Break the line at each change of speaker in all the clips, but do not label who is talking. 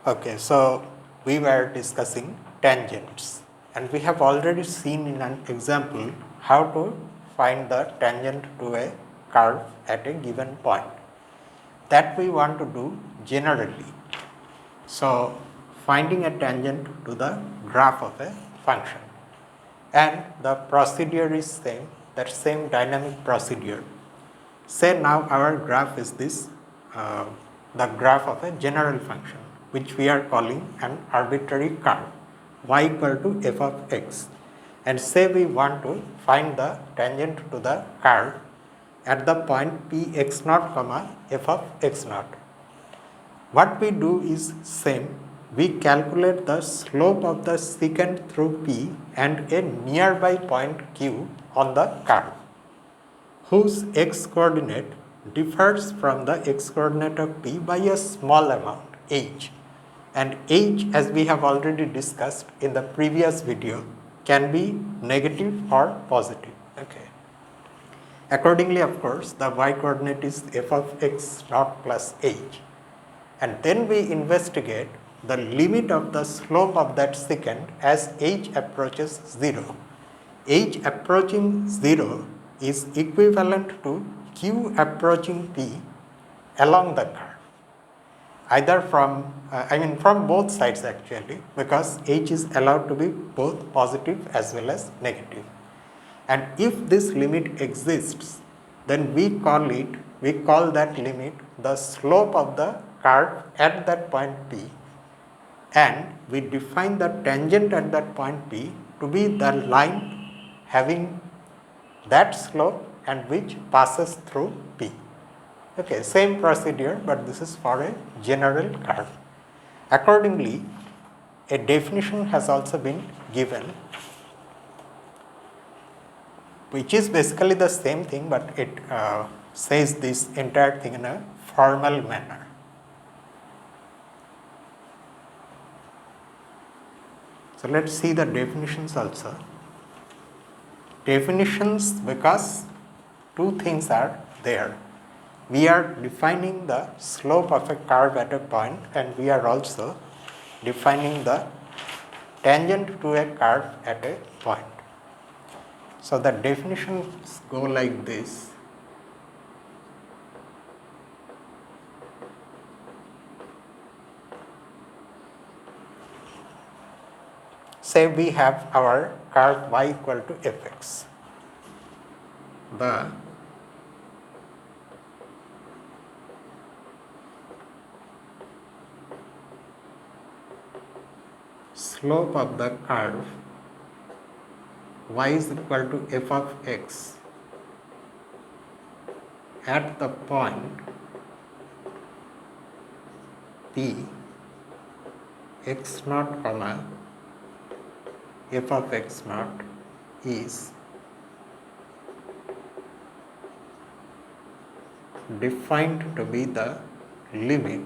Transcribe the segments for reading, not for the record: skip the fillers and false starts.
Okay, so we were discussing tangents, and we have already seen in an example how to find the tangent to a curve at a given point. That we want to do generally. So, finding a tangent to the graph of a function, and the procedure is same, that same dynamic procedure. Say now our graph is this, the graph of a general function, which we are calling an arbitrary curve, y equal to f of x, and say we want to find the tangent to the curve at the point p x naught comma f of x naught. What we do is same, we calculate the slope of the secant through p and a nearby point q on the curve, whose x coordinate differs from the x coordinate of p by a small amount h, and h, as we have already discussed in the previous video, can be negative or positive. Okay. Accordingly, of course, the y coordinate is f of x naught plus h, and then we investigate the limit of the slope of that secant as h approaches 0. H approaching 0 is equivalent to q approaching p along the curve, either from from both sides actually, because h is allowed to be both positive as well as negative. And if this limit exists, then we call that limit the slope of the curve at that point p, and we define the tangent at that point p to be the line having that slope and which passes through p. Okay, same procedure, but this is for a general curve. Accordingly, a definition has also been given, which is basically the same thing, but it says this entire thing in a formal manner. So let's see the definitions also. Definitions, because two things are there. We are defining the slope of a curve at a point, and we are also defining the tangent to a curve at a point. So the definitions go like this. Say we have our curve y equal to fx. The slope of the curve y is equal to f of x at the point p x naught comma f of x naught is defined to be the limit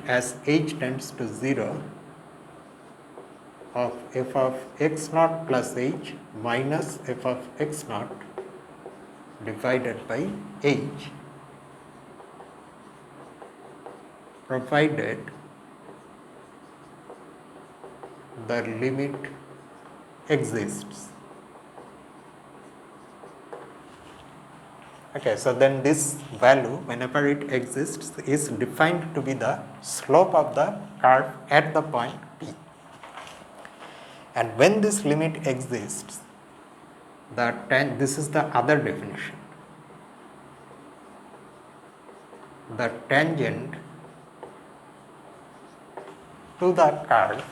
as h tends to 0 of f of x naught plus h minus f of x naught divided by h, provided the limit exists. Okay, so then this value, whenever it exists, is defined to be the slope of the curve at the point P. And when this limit exists, this is the other definition. The tangent to the curve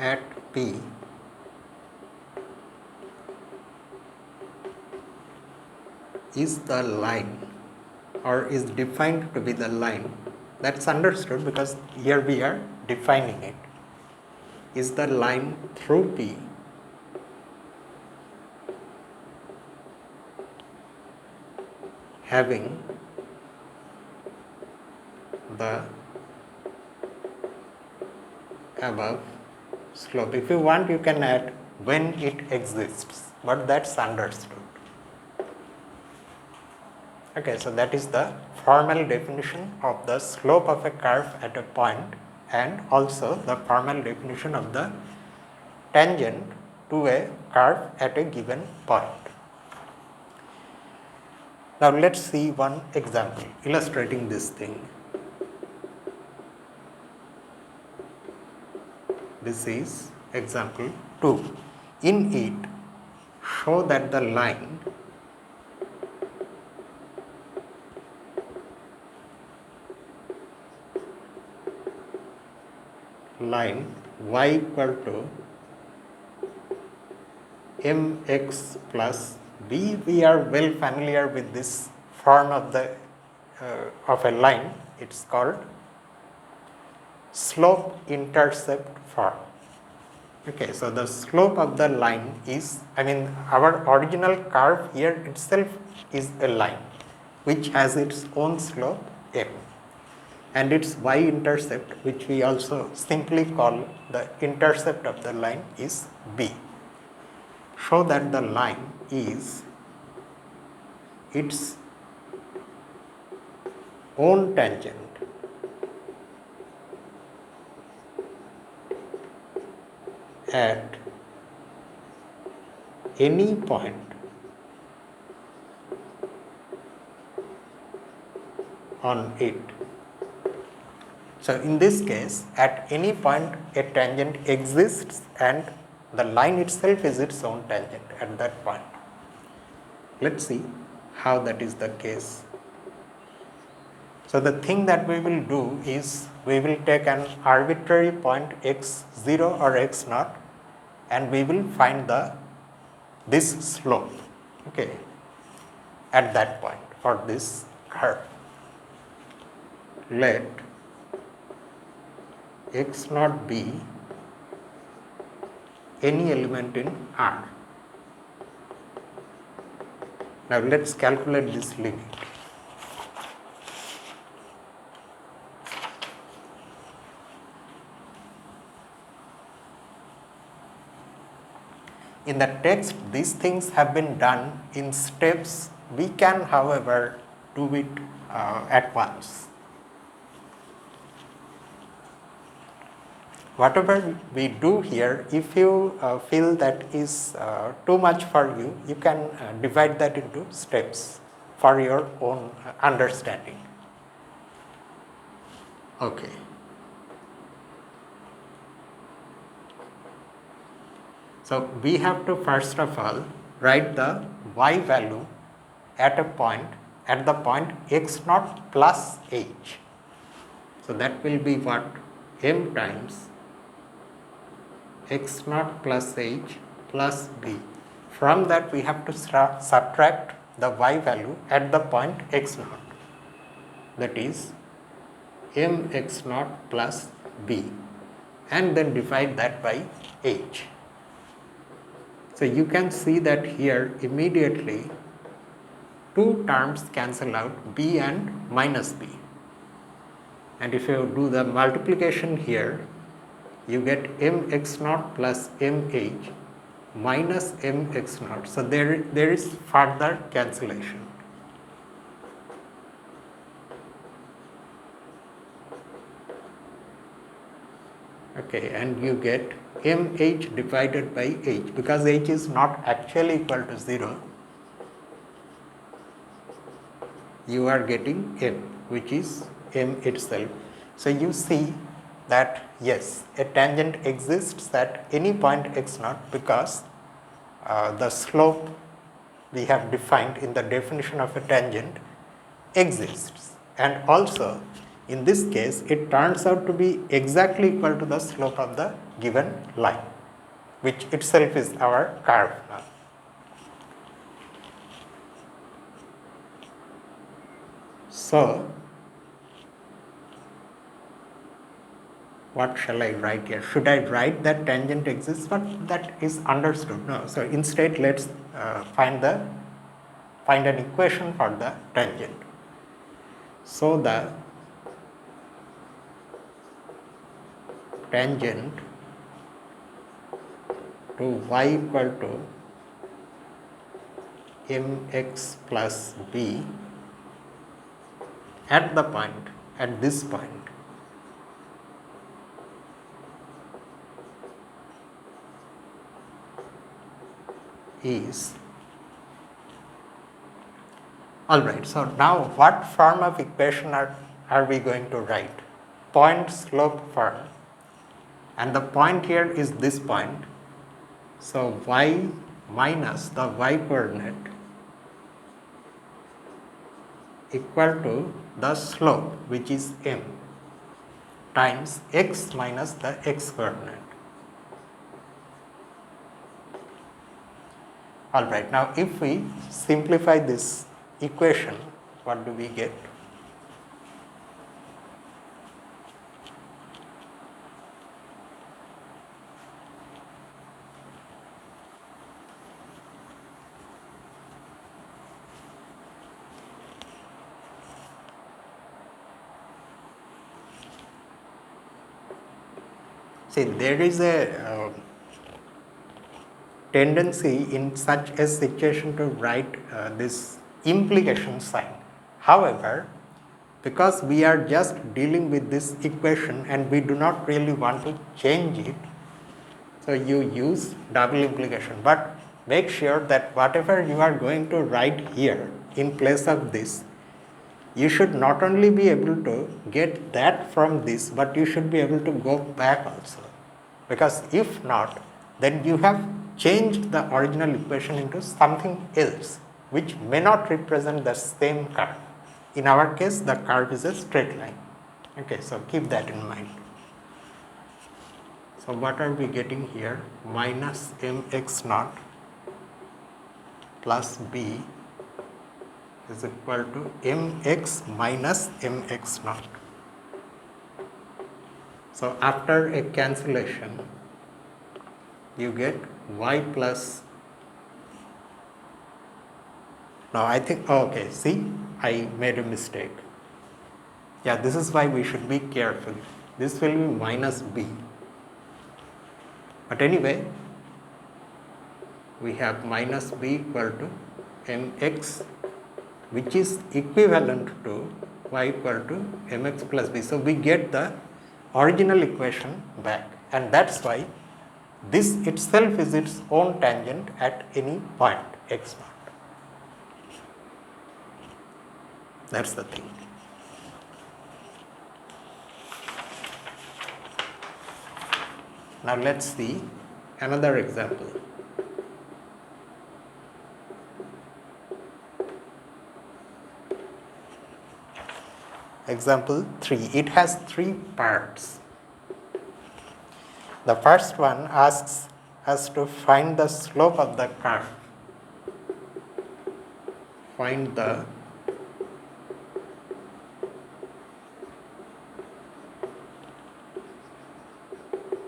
at P is the line or is defined to be the line, that's understood because here we are defining it, is the line through P having the above slope. If you want, you can add when it exists, but that's understood. Okay, so that is the formal definition of the slope of a curve at a point, and also the formal definition of the tangent to a curve at a given point. Now let's see one example illustrating this thing. This is example 2. In it, show that the line y equal to mx plus b. We are well familiar with this form of the of a line. It's called slope intercept form. Okay, so the slope of the line is, our original curve here itself is a line which has its own slope m, and its y-intercept, which we also simply call the intercept of the line, is b. Show that the line is its own tangent at any point on it. So in this case, at any point a tangent exists and the line itself is its own tangent at that point. Let's see how that is the case. So the thing that we will do is we will take an arbitrary point x0 or x0 and we will find this slope, okay, at that point for this curve. Let x0 be any element in R. Now let's calculate this limit. In the text, these things have been done in steps. We can, however, do it at once. Whatever we do here, if you feel that is too much for you, you can divide that into steps for your own understanding. Okay. So we have to first of all write the y value at the point x0 plus h. So that will be what? M times x0 plus h plus b. From that we have to subtract the y value at the point x0, that is mx0 plus b, and then divide that by h. So you can see that here immediately two terms cancel out, b and minus b. And if you do the multiplication here, you get mx0 plus mh minus mx0. So there is further cancellation. Okay, and you get mh divided by h, because h is not actually equal to 0. You are getting m, which is m itself. So you see that yes, a tangent exists at any point x0 because the slope we have defined in the definition of a tangent exists, and also in this case it turns out to be exactly equal to the slope of the given line, which itself is our curve now. So, what shall I write here? Should I write that tangent exists? But that is understood. No. So instead, let's find an equation for the tangent. So the tangent to y equal to mx plus b at this point, is alright. So now what form of equation are we going to write? Point slope form, and the point here is this point. So y minus the y coordinate equal to the slope, which is m, times x minus the x coordinate. Alright, now if we simplify this equation, what do we get? See, there is a tendency in such a situation to write this implication sign. However, because we are just dealing with this equation and we do not really want to change it, so you use double implication. But make sure that whatever you are going to write here in place of this, you should not only be able to get that from this, but you should be able to go back also. Because if not, then you have changed the original equation into something else, which may not represent the same curve. In our case, the curve is a straight line. Okay, so keep that in mind. So what are we getting here? Minus mx naught plus b is equal to mx minus mx naught. So after a cancellation, you get y plus, now I think, okay, see, I made a mistake. Yeah, this is why we should be careful. This will be minus b. But anyway, we have minus b equal to mx, which is equivalent to y equal to mx plus b. So we get the original equation back, and that's why this itself is its own tangent at any point x naught. That's the thing. Now let's see another example. Example 3. It has 3 parts. The first one asks us to find the slope of the curve. Find the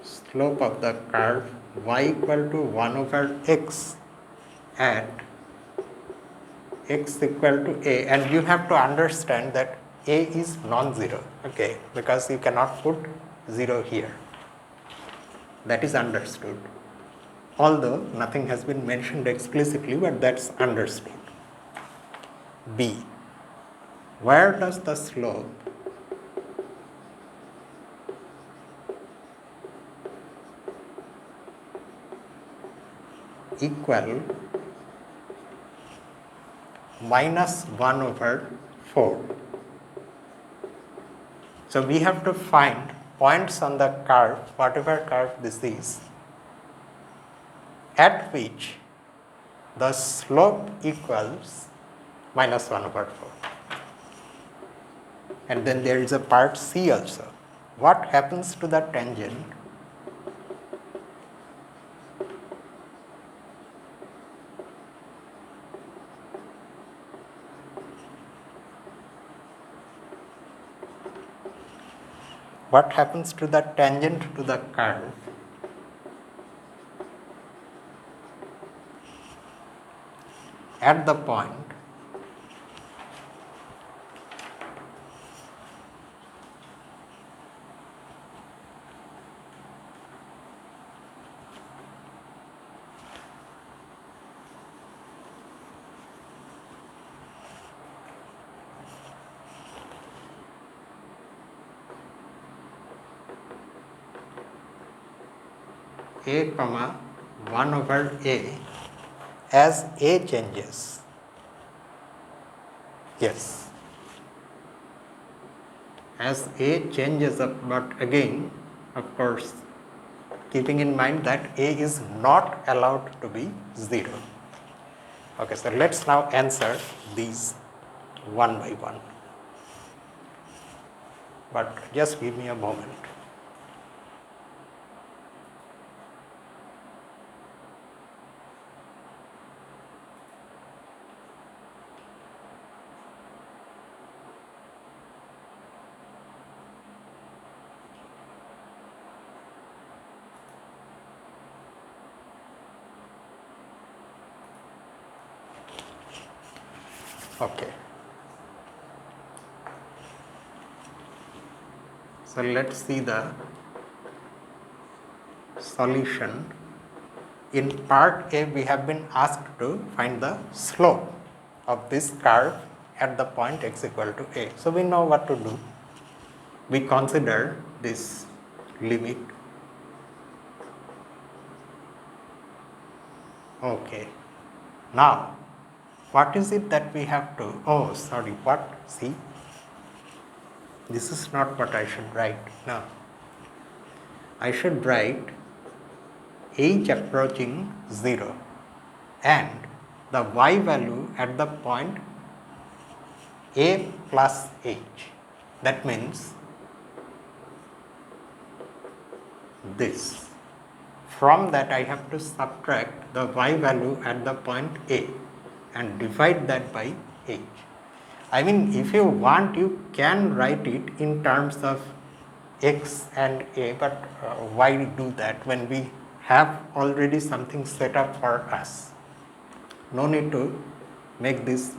slope of the curve y equal to 1 over x at x equal to a, and you have to understand that a is non-zero, okay, because you cannot put 0 here. That is understood. Although nothing has been mentioned explicitly, but that's understood. B. Where does the slope equal minus 1 over 4? So we have to find points on the curve, whatever curve this is, at which the slope equals minus 1 over 4. And then there is a part C also. What happens to the tangent what happens to the tangent to the curve at the point a comma 1 over a as a changes. Yes, as a changes up, but again, of course, keeping in mind that a is not allowed to be 0. Okay, so let's now answer these one by one, but just give me a moment. Okay. So let's see the solution. In part A, we have been asked to find the slope of this curve at the point x equal to a. So we know what to do. We consider this limit. Okay. Now, what is it that we have to, oh sorry, what, see, this is not what I should write. No, I should write h approaching 0 and the y value at the point a plus h. That means this. From that I have to subtract the y value at the point a and divide that by h. I mean, if you want, you can write it in terms of x and a, but why do that when we have already something set up for us? No need to make this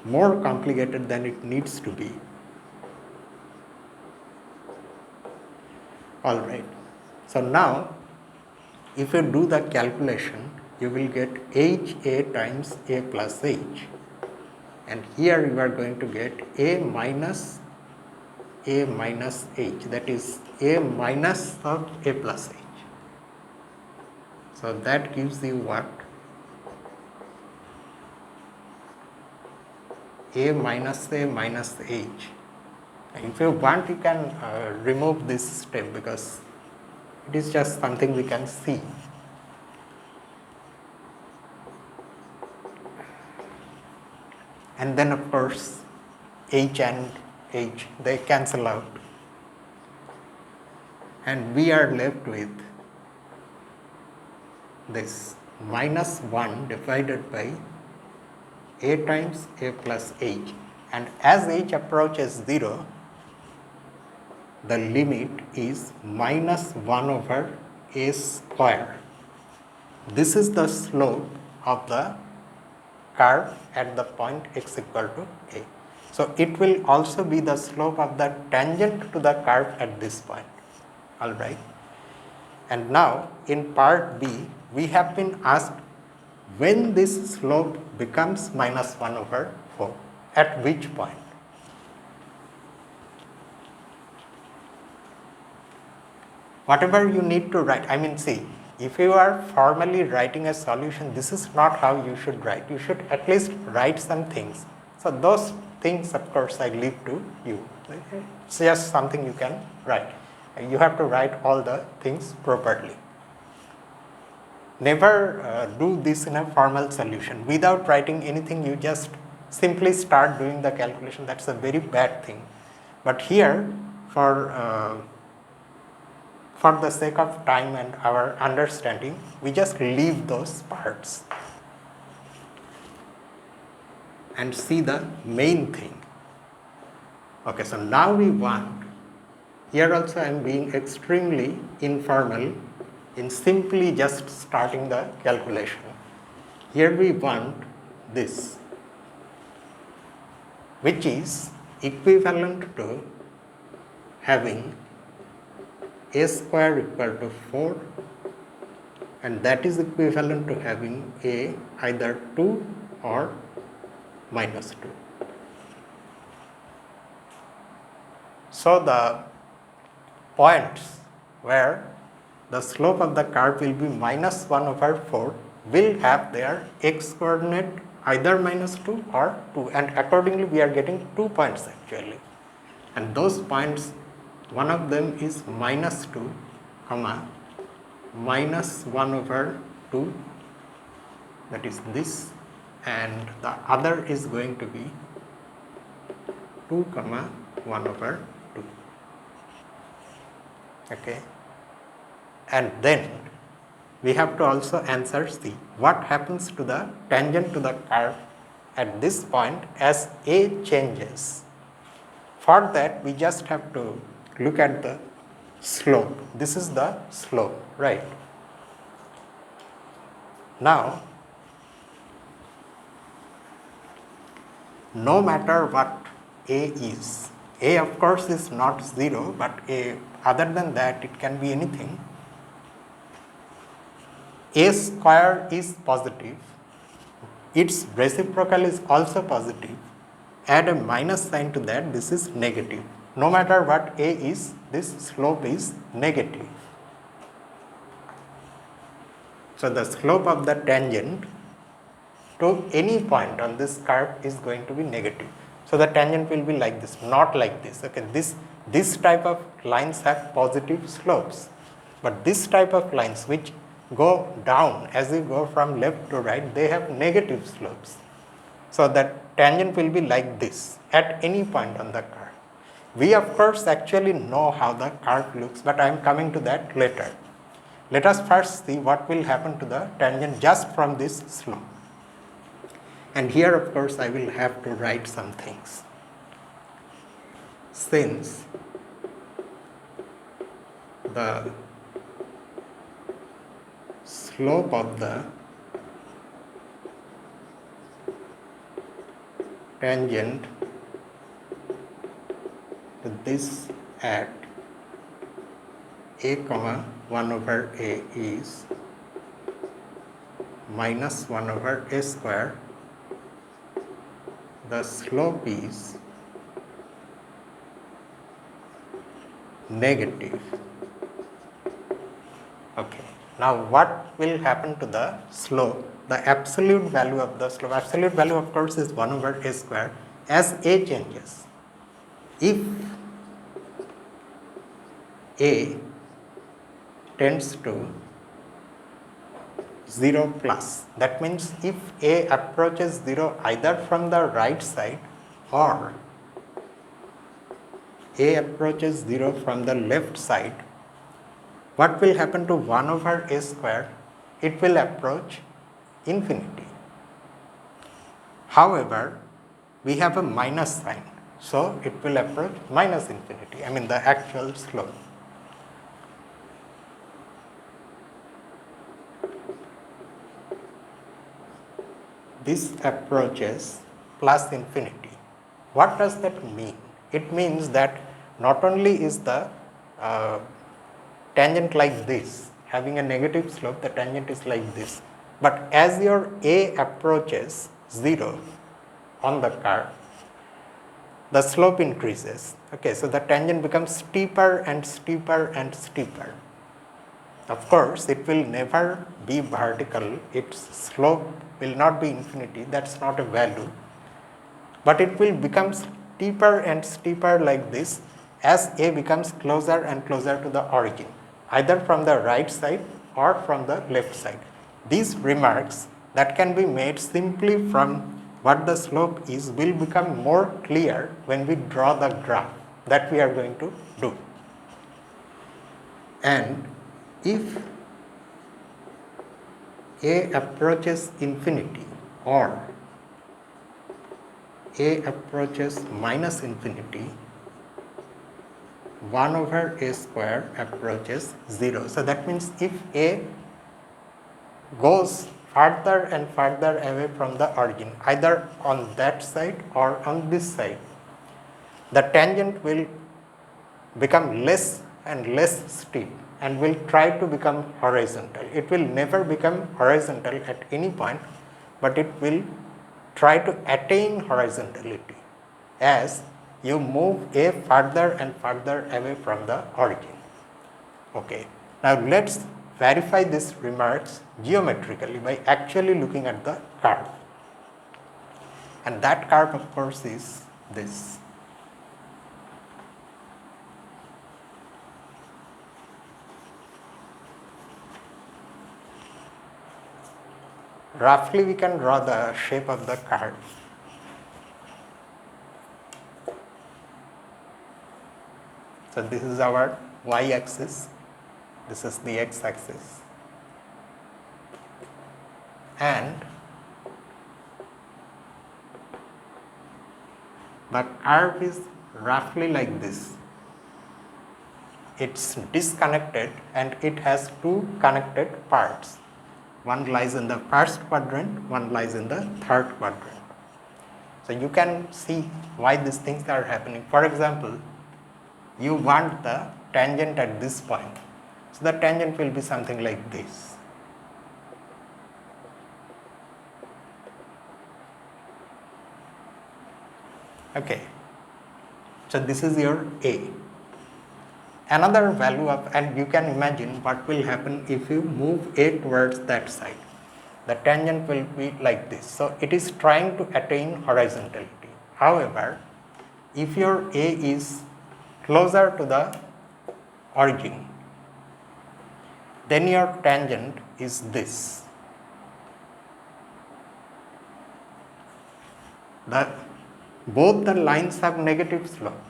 more complicated than it needs to be. Alright, so now if you do the calculation, you will get ha times a plus h, and here you are going to get a minus h, that is a minus of a plus h. So that gives you what? A minus h. If you want, you can remove this step because it is just something we can see. And then of course h and h, they cancel out and we are left with this minus 1 divided by a times a plus h, and as h approaches 0, the limit is minus 1 over a square. This is the slope of the curve at the point x equal to a. So it will also be the slope of the tangent to the curve at this point. Alright. And now in part B, we have been asked when this slope becomes minus 1 over 4, at which point? Whatever you need to write, I mean, see, if you are formally writing a solution, this is not how you should write. You should at least write some things. So those things, of course, I leave to you. It's just something you can write. You have to write all the things properly. Never do this in a formal solution. Without writing anything, you just simply start doing the calculation. That's a very bad thing. But here, for the sake of time and our understanding, we just leave those parts and see the main thing. Okay, so now we want Here also I am being extremely informal in simply just starting the calculation. Here we want this, which is equivalent to having a square equal to 4, and that is equivalent to having a either 2 or minus 2. So the points where the slope of the curve will be minus 1 over 4 will have their x coordinate either minus 2 or 2, and accordingly we are getting 2 points actually, and those points, one of them is minus 2 comma minus 1 over 2, that is this, and the other is going to be 2 comma 1 over 2. Okay, and then we have to also answer C, what happens to the tangent to the curve at this point as A changes. For that we just have to look at the slope. This is the slope, right? Now, no matter what A is, A of course is not 0, but A, other than that it can be anything. A square is positive, its reciprocal is also positive, add a minus sign to that, this is negative. No matter what A is, this slope is negative. So the slope of the tangent to any point on this curve is going to be negative. So the tangent will be like this, not like this. Okay, this type of lines have positive slopes, but this type of lines which go down as you go from left to right, they have negative slopes. So that tangent will be like this at any point on the curve. We of course actually know how the curve looks, but I am coming to that later. Let us first see what will happen to the tangent just from this slope. And here of course I will have to write some things. Since the slope of the tangent to this at a comma 1 over a is minus 1 over a square, the slope is negative. Okay. Now what will happen to the slope? The absolute value of the slope, absolute value of course is 1 over a square as a changes. If a tends to 0 plus, that means if a approaches 0 either from the right side or a approaches 0 from the left side, what will happen to 1 over a square? It will approach infinity. However, we have a minus sign, so it will approach minus infinity, I mean the actual slope. This approaches plus infinity. What does that mean? It means that not only is the tangent like this, having a negative slope, the tangent is like this, but as your A approaches 0 on the curve, the slope increases. Okay, so the tangent becomes steeper and steeper and steeper. Of course, it will never be vertical, its slope will not be infinity, that's not a value, but it will become steeper and steeper like this as A becomes closer and closer to the origin, either from the right side or from the left side. These remarks that can be made simply from what the slope is will become more clear when we draw the graph that we are going to do. And if A approaches infinity or A approaches minus infinity, 1 over a square approaches 0. So that means if a goes further and further away from the origin, either on that side or on this side, the tangent will become less and less steep and will try to become horizontal. It will never become horizontal at any point, but it will try to attain horizontality as you move a further and further away from the origin. Okay. Now let's verify these remarks geometrically by actually looking at the curve. And that curve, of course, is this. Roughly we can draw the shape of the curve. So this is our y-axis, this is the x-axis, and the curve is roughly like this. It's disconnected and it has two connected parts. One lies in the first quadrant, one lies in the third quadrant. So you can see why these things are happening. For example, you want the tangent at this point. So the tangent will be something like this. Okay. So this is your A. Another value of, and you can imagine what will happen if you move A towards that side. The tangent will be like this. So it is trying to attain horizontality. However, if your A is closer to the origin, then your tangent is this. Both the lines have negative slope,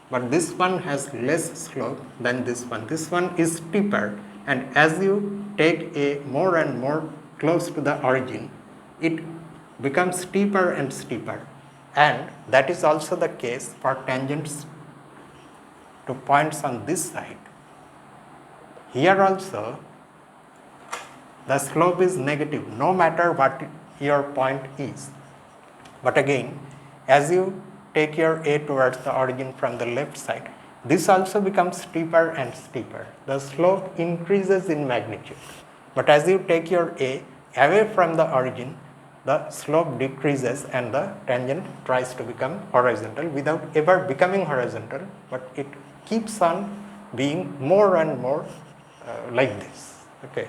but this one has less slope than this one. This one is steeper, and as you take A more and more close to the origin, it becomes steeper and steeper. And that is also the case for tangents to points on this side. Here also, the slope is negative no matter what your point is. But again, as you take your A towards the origin from the left side, this also becomes steeper and steeper. The slope increases in magnitude. But as you take your A away from the origin, the slope decreases and the tangent tries to become horizontal without ever becoming horizontal, but it keeps on being more and more like this. Okay.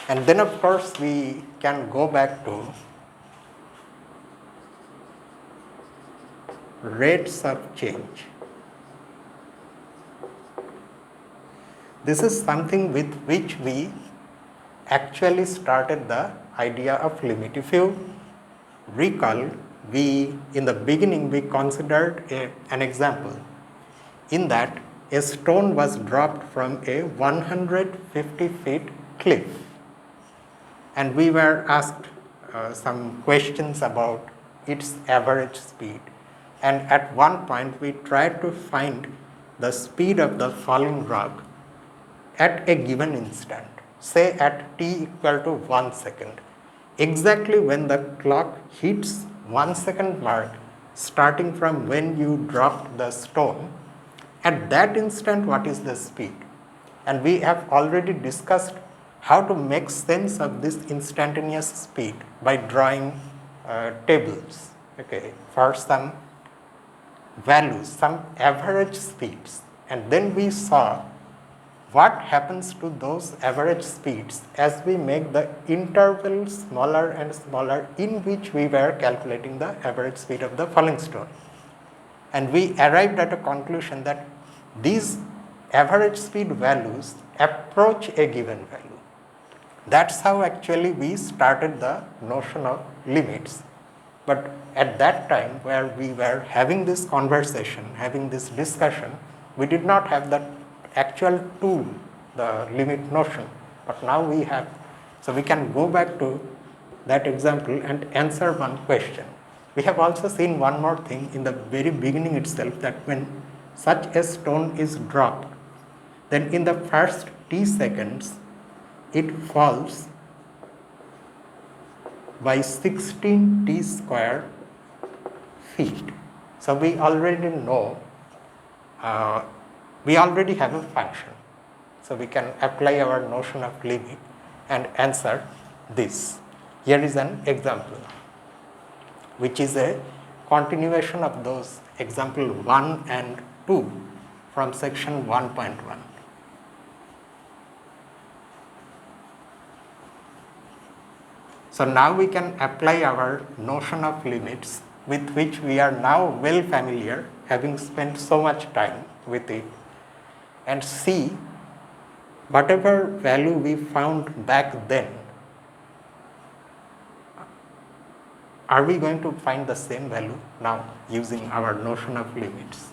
And then of course we can go back to rates of change. This is something with which we actually started the idea of limit. If you recall, in the beginning we considered an example in that a stone was dropped from a 150 feet cliff, and we were asked some questions about its average speed, and at one point we tried to find the speed of the falling rock at a given instant, say at t equal to 1 second. Exactly when the clock hits 1 second mark, starting from when you dropped the stone, at that instant what is the speed? And we have already discussed how to make sense of this instantaneous speed by drawing tables, okay, for some values, some average speeds. And then we saw what happens to those average speeds as we make the interval smaller and smaller in which we were calculating the average speed of the falling stone. And we arrived at a conclusion that these average speed values approach a given value. That's how actually we started the notion of limits. But at that time where we were having this conversation, having this discussion, we did not have the actual tool, the limit notion, but now we have. So we can go back to that example and answer one question. We have also seen one more thing in the very beginning itself, that when such a stone is dropped, then in the first t seconds it falls by 16 t square feet. So we already know, we already have a function. So we can apply our notion of limit and answer this. Here is an example, which is a continuation of those example 1 and 2 from section 1.1. So now we can apply our notion of limits, with which we are now well familiar, having spent so much time with it, and see whatever value we found back then, are we going to find the same value now using our notion of limits?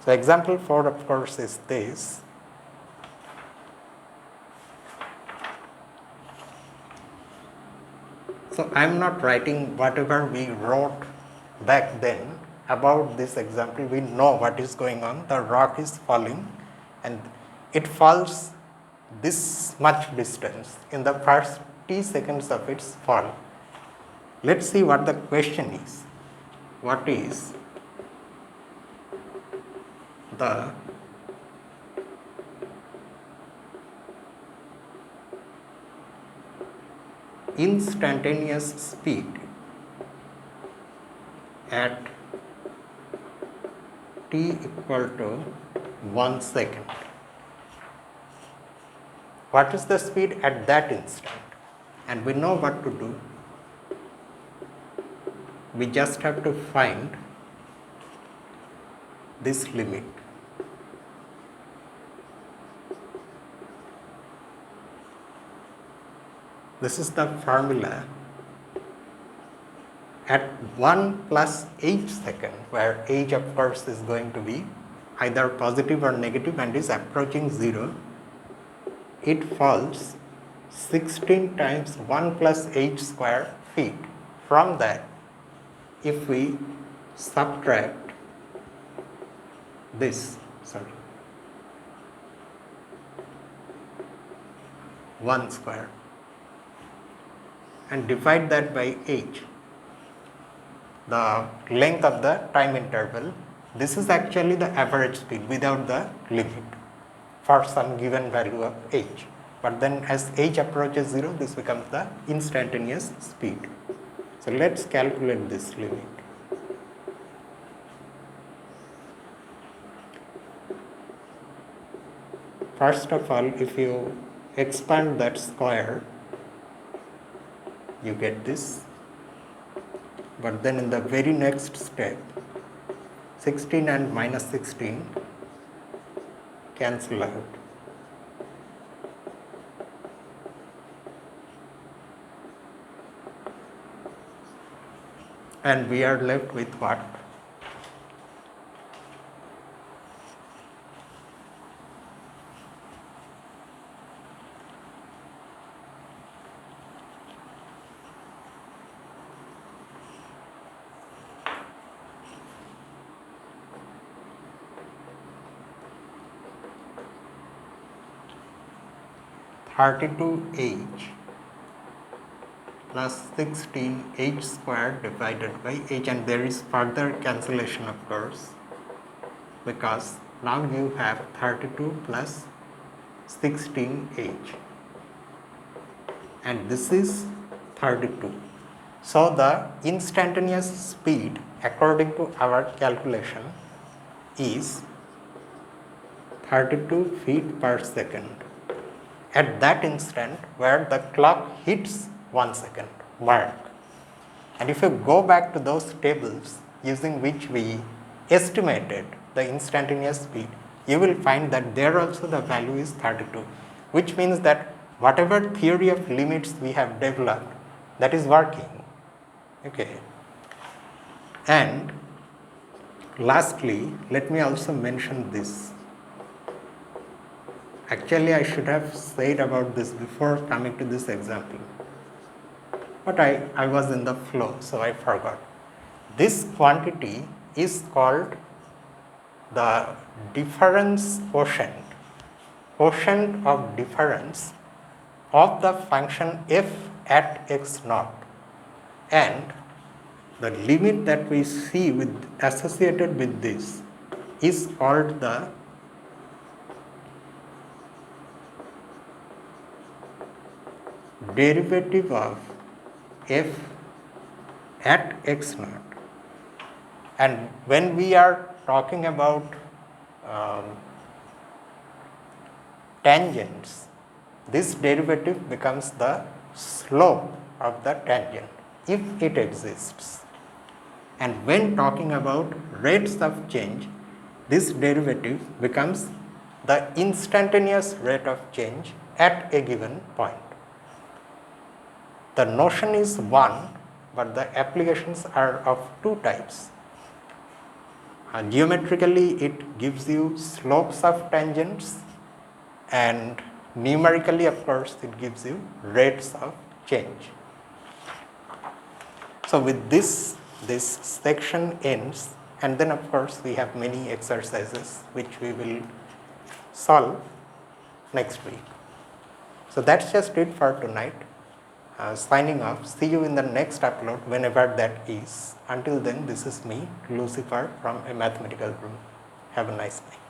So example 4, of course, is this. So I am not writing whatever we wrote back then about this example. We know what is going on. The rock is falling and it falls this much distance in the first t seconds of its fall. Let's see what the question is. What is the instantaneous speed at t equal to 1 second? What is the speed at that instant? And we know what to do. We just have to find this limit. This is the formula. At 1 plus h second, where h of course is going to be either positive or negative and is approaching 0, it falls 16 times 1 plus h square feet. From that, if we subtract this, 1 square, and divide that by h, the length of the time interval, this is actually the average speed without the limit for some given value of h. But then as h approaches 0, this becomes the instantaneous speed. So let's calculate this limit. First of all, if you expand that square, you get this. But then in the very next step, 16 and minus 16 cancel out. And we are left with what? (32h) plus 16h square divided by h, and there is further cancellation of course, because now you have 32 plus 16h and this is 32. So the instantaneous speed according to our calculation is 32 feet per second at that instant where the clock hits 1 second mark. And if you go back to those tables using which we estimated the instantaneous speed, you will find that there also the value is 32, which means that whatever theory of limits we have developed, that is working. Okay. And lastly, let me also mention this. Actually, I should have said about this before coming to this example, but I was in the flow, so I forgot. This quantity is called the difference quotient of difference of the function f at x naught, and the limit that we see associated with this is called the derivative of f at x naught. And when we are talking about tangents, this derivative becomes the slope of the tangent if it exists. And when talking about rates of change, this derivative becomes the instantaneous rate of change at a given point. The notion is one, but the applications are of two types. Geometrically, it gives you slopes of tangents, and numerically, of course, it gives you rates of change. So with this section ends, and then of course we have many exercises which we will solve next week. So that's just it for tonight. Signing off. See you in the next upload whenever that is. Until then, this is me, Lucifer, from a mathematical room. Have a nice night.